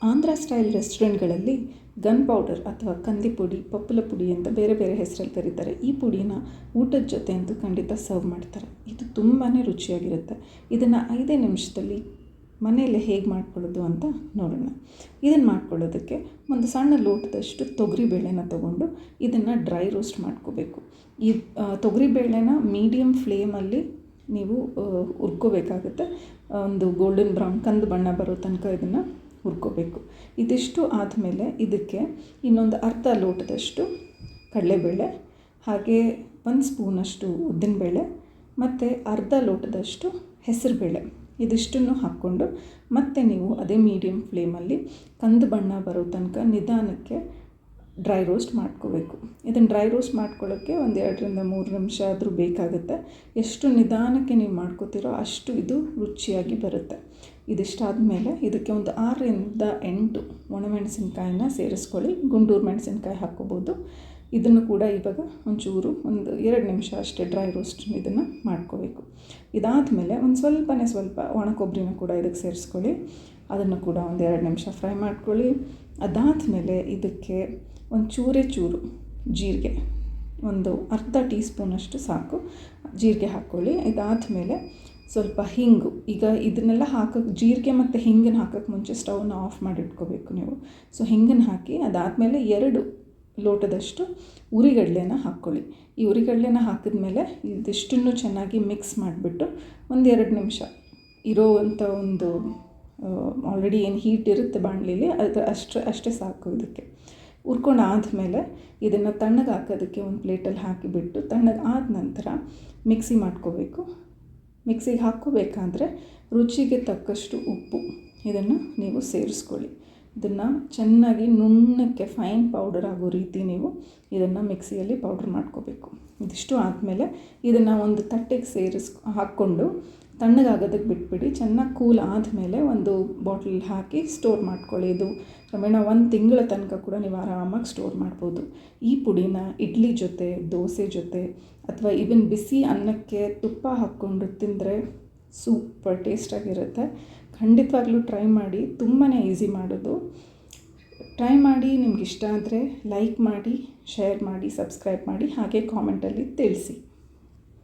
Andhra style ರೆಸ್ಟೋರೆಂಟ್ಗಳಲ್ಲಿ gun powder ಅಥವಾ ಕಂದಿ ಪುಡಿ, ಪಪ್ಪಲ ಪುಡಿ ಅಂತ ಬೇರೆ ಬೇರೆ ಹೆಸರಲ್ಲಿ ಕರೀತಾರೆ. ಈ ಪುಡಿನ ಊಟದ ಜೊತೆ ಅಂತೂ ಖಂಡಿತ ಸರ್ವ್ ಮಾಡ್ತಾರೆ. ಇದು ತುಂಬಾ ರುಚಿಯಾಗಿರುತ್ತೆ. ಇದನ್ನು 5 ನಿಮಿಷದಲ್ಲಿ ಮನೆಯಲ್ಲೇ ಹೇಗೆ ಮಾಡ್ಕೊಳ್ಳೋದು ಅಂತ ನೋಡೋಣ. ಇದನ್ನು ಮಾಡ್ಕೊಳ್ಳೋದಕ್ಕೆ ಒಂದು ಸಣ್ಣ ಲೋಟದಷ್ಟು ತೊಗರಿಬೇಳೆನ ತೊಗೊಂಡು ಇದನ್ನು ಡ್ರೈ ರೋಸ್ಟ್ ಮಾಡ್ಕೋಬೇಕು. ಈ ತೊಗರಿಬೇಳೆನ ಮೀಡಿಯಮ್ ಫ್ಲೇಮಲ್ಲಿ ನೀವು ಹುರ್ಕೋಬೇಕಾಗುತ್ತೆ. ಒಂದು ಗೋಲ್ಡನ್ ಬ್ರೌನ್ ಕಂದು ಬಣ್ಣ ಬರೋ ತನಕ ಇದನ್ನು ಹುರ್ಕೋಬೇಕು. ಇದಿಷ್ಟು ಆದಮೇಲೆ ಇದಕ್ಕೆ ಇನ್ನೊಂದು ಅರ್ಧ ಲೋಟದಷ್ಟು ಕಡಲೆಬೇಳೆ, ಹಾಗೆ 1 ಸ್ಪೂನಷ್ಟು ಉದ್ದಿನಬೇಳೆ ಮತ್ತು ಅರ್ಧ ಲೋಟದಷ್ಟು ಹೆಸರುಬೇಳೆ, ಇದಿಷ್ಟನ್ನು ಹಾಕ್ಕೊಂಡು ಮತ್ತೆ ನೀವು ಅದೇ ಮೀಡಿಯಮ್ ಫ್ಲೇಮಲ್ಲಿ ಕಂದು ಬಣ್ಣ ಬರೋ ತನಕ ನಿಧಾನಕ್ಕೆ ಡ್ರೈ ರೋಸ್ಟ್ ಮಾಡ್ಕೋಬೇಕು. ಇದನ್ನು ಡ್ರೈ ರೋಸ್ಟ್ ಮಾಡ್ಕೊಳ್ಳೋಕ್ಕೆ 1 2ರಿಂದ 3 ನಿಮಿಷ ಆದರೂ ಬೇಕಾಗುತ್ತೆ. ಎಷ್ಟು ನಿಧಾನಕ್ಕೆ ನೀವು ಮಾಡ್ಕೋತೀರೋ ಅಷ್ಟು ಇದು ರುಚಿಯಾಗಿ ಬರುತ್ತೆ. ಇದಿಷ್ಟಾದ ಮೇಲೆ ಇದಕ್ಕೆ ಒಂದು 6ರಿಂದ 8 ಒಣಮೆಣಸಿನ್ಕಾಯಿನ ಸೇರಿಸ್ಕೊಳ್ಳಿ. ಗುಂಟೂರು ಮೆಣಸಿನ್ಕಾಯಿ ಹಾಕ್ಕೋಬೋದು. ಇದನ್ನು ಕೂಡ ಇವಾಗ ಒಂಚೂರು ಒಂದು 2 ನಿಮಿಷ ಅಷ್ಟೇ ಡ್ರೈ ರೋಸ್ಟ್ ಇದನ್ನು ಮಾಡ್ಕೋಬೇಕು. ಇದಾದಮೇಲೆ ಒಂದು ಸ್ವಲ್ಪ ಒಣ ಕೊಬ್ಬರಿನ ಕೂಡ ಇದಕ್ಕೆ ಸೇರಿಸ್ಕೊಳ್ಳಿ. ಅದನ್ನು ಕೂಡ ಒಂದು 2 ನಿಮಿಷ ಫ್ರೈ ಮಾಡ್ಕೊಳ್ಳಿ. ಅದಾದಮೇಲೆ ಇದಕ್ಕೆ ಒಂದು ಚೂರು ಜೀರಿಗೆ, ಒಂದು ಅರ್ಧ ಟೀ ಸ್ಪೂನಷ್ಟು ಸಾಕು ಜೀರಿಗೆ ಹಾಕ್ಕೊಳ್ಳಿ. ಇದಾದಮೇಲೆ ಸ್ವಲ್ಪ ಹಿಂಗು. ಈಗ ಇದನ್ನೆಲ್ಲ ಹಾಕೋಕ್ಕೆ, ಜೀರಿಗೆ ಮತ್ತು ಹಿಂಗನ್ನು ಹಾಕೋಕ್ಕೆ ಮುಂಚೆ ಸ್ಟವ್ನ ಆಫ್ ಮಾಡಿಟ್ಕೋಬೇಕು ನೀವು. ಸೊ ಹಿಂಗನ್ನು ಹಾಕಿ ಅದಾದಮೇಲೆ 2 ಲೋಟದಷ್ಟು ಉರಿಗಡಲೆನ ಹಾಕ್ಕೊಳ್ಳಿ. ಈ ಉರಿಗಡಲೆನ ಹಾಕಿದ್ಮೇಲೆ ಇದಿಷ್ಟನ್ನು ಚೆನ್ನಾಗಿ ಮಿಕ್ಸ್ ಮಾಡಿಬಿಟ್ಟು ಒಂದು 2 ನಿಮಿಷ ಇರೋವಂಥ ಒಂದು ಆಲ್ರೆಡಿ ಏನು ಹೀಟ್ ಇರುತ್ತೆ ಬಾಣಲಿಲಿ ಅದು ಅಷ್ಟೇ ಸಾಕು. ಇದಕ್ಕೆ ಹುರ್ಕೊಂಡು ಆದಮೇಲೆ ಇದನ್ನು ತಣ್ಣಗೆ ಹಾಕೋದಕ್ಕೆ ಒಂದು ಪ್ಲೇಟಲ್ಲಿ ಹಾಕಿಬಿಟ್ಟು ತಣ್ಣಗೆ ಆದ ನಂತರ ಮಿಕ್ಸಿ ಮಾಡ್ಕೋಬೇಕು. ಮಿಕ್ಸಿಗೆ ಹಾಕ್ಕೋಬೇಕಾದ್ರೆ ರುಚಿಗೆ ತಕ್ಕಷ್ಟು ಉಪ್ಪು ಇದನ್ನು ನೀವು ಸೇರಿಸ್ಕೊಳ್ಳಿ. ಇದನ್ನು ಚೆನ್ನಾಗಿ ನುಣ್ಣಕ್ಕೆ ಫೈನ್ ಪೌಡರ್ ಆಗೋ ರೀತಿ ನೀವು ಇದನ್ನು ಮಿಕ್ಸಿಯಲ್ಲಿ ಪೌಡ್ರ್ ಮಾಡ್ಕೋಬೇಕು. ಇದಿಷ್ಟು ಆದಮೇಲೆ ಇದನ್ನು ಒಂದು ತಟ್ಟೆಗೆ ಹಾಕ್ಕೊಂಡು ತಣ್ಣಗಾಗೋದಕ್ಕೆ ಬಿಟ್ಬಿಡಿ. ಚೆನ್ನಾಗಿ ಕೂಲ್ ಆದಮೇಲೆ ಒಂದು ಬಾಟ್ಲಲ್ಲಿ ಹಾಕಿ ಸ್ಟೋರ್ ಮಾಡ್ಕೊಳ್ಳಿ. ಇದು ಕ್ರಮೇಣ 1 ತಿಂಗಳ ತನಕ ಕೂಡ ನೀವು ಆರಾಮಾಗಿ ಸ್ಟೋರ್ ಮಾಡ್ಬೋದು. ಈ ಪುಡಿನ ಇಡ್ಲಿ ಜೊತೆ, ದೋಸೆ ಜೊತೆ ಅಥವಾ ಈವನ್ ಬಿಸಿ ಅನ್ನಕ್ಕೆ ತುಪ್ಪ ಹಾಕ್ಕೊಂಡು ತಿಂದರೆ ಸೂಪರ್ ಟೇಸ್ಟಾಗಿರುತ್ತೆ. ಖಂಡಿತವಾಗ್ಲೂ ಟ್ರೈ ಮಾಡಿ. ತುಂಬಾ ಈಸಿ ಮಾಡೋದು. ಟ್ರೈ ಮಾಡಿ. ನಿಮ್ಗೆ ಇಷ್ಟ ಆದರೆ ಲೈಕ್ ಮಾಡಿ, ಶೇರ್ ಮಾಡಿ, ಸಬ್ಸ್ಕ್ರೈಬ್ ಮಾಡಿ, ಹಾಗೆ ಕಾಮೆಂಟಲ್ಲಿ ತಿಳಿಸಿ.